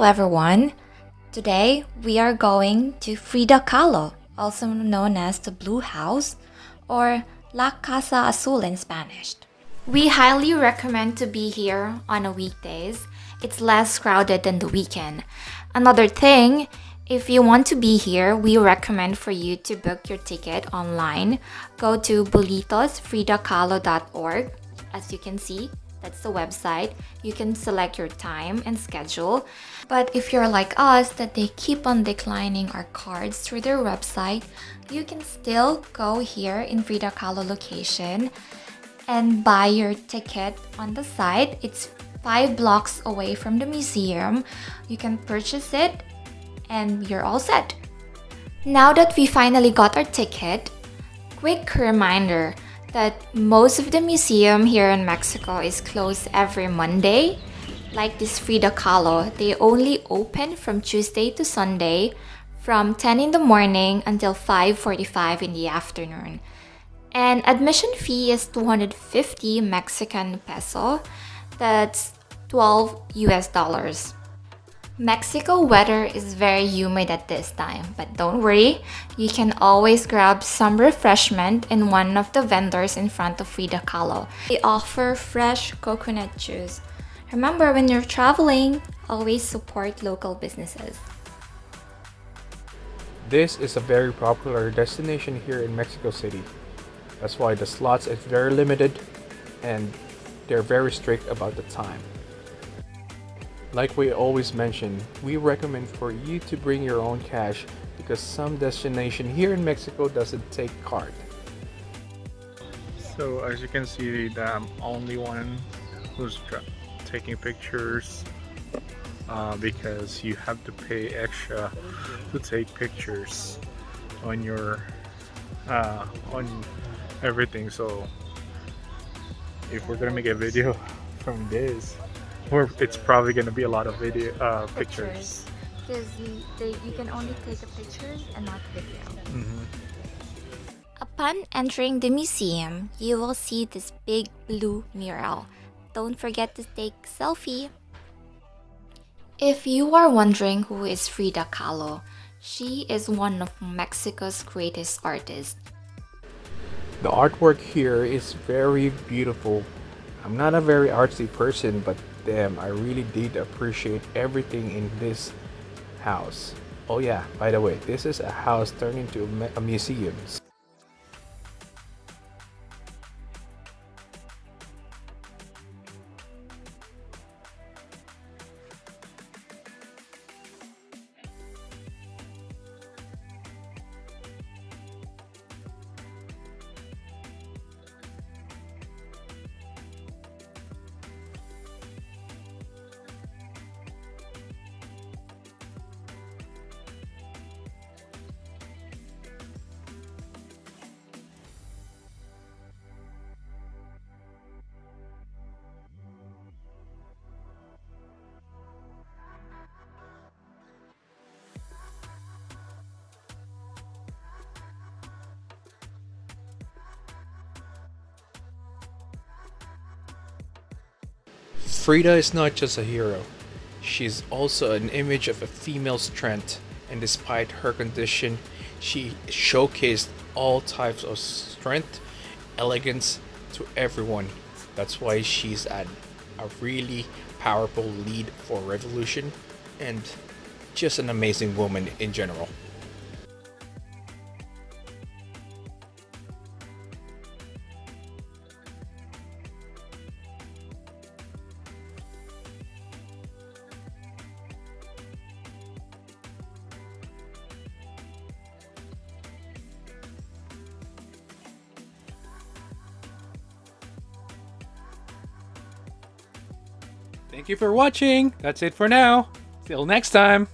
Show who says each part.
Speaker 1: Hello everyone! Today we are going to Frida Kahlo, also known as the Blue House or La Casa Azul in Spanish. We highly recommend to be here on a weekdays. It's less crowded than the weekend. Another thing, if you want to be here, we recommend for you to book your ticket online. Go to bolitosfridakahlo.org. As you can see, that's the website. You can select your time and schedule. But if you're like us, that they keep on declining our cards through their website, you can still go here in Frida Kahlo location and buy your ticket on the site. It's 5 blocks away from the museum. You can purchase it and you're all set. Now that we finally got our ticket, quick reminder that most of the museum here in Mexico is closed every Monday. Like this Frida Kahlo, they only open from Tuesday to Sunday from 10 in the morning until 5:45 in the afternoon. And admission fee is 250 Mexican peso. That's $12. Mexico weather is very humid at this time, but don't worry, you can always grab some refreshment in one of the vendors in front of Frida Kahlo. They offer fresh coconut juice. Remember, when you're traveling, always support local businesses.
Speaker 2: This is a very popular destination here in Mexico City. That's why the slots is very limited and they're very strict about the time. Like we always mention, we recommend for you to bring your own cash because some destination here in Mexico doesn't take card.
Speaker 3: So as you can see, I'm only one who's taking pictures because you have to pay extra to take pictures on your on everything. So if we're gonna make a video from this, it's probably going to be a lot of video pictures.
Speaker 1: Because you can only take the pictures and not video. Upon entering the museum, you will see this big blue mural. Don't forget to take a selfie. If you are wondering who is Frida Kahlo, she is one of Mexico's greatest artists.
Speaker 2: The artwork here is very beautiful. I'm not a very artsy person, but damn, I really did appreciate everything in this house. Oh yeah, by the way, this is a house turned into a museum. Frida is not just a hero, she's also an image of a female strength, and despite her condition, she showcased all types of strength, elegance to everyone. That's why she's a really powerful lead for revolution and just an amazing woman in general. Thank you for watching. That's it for now. Till next time.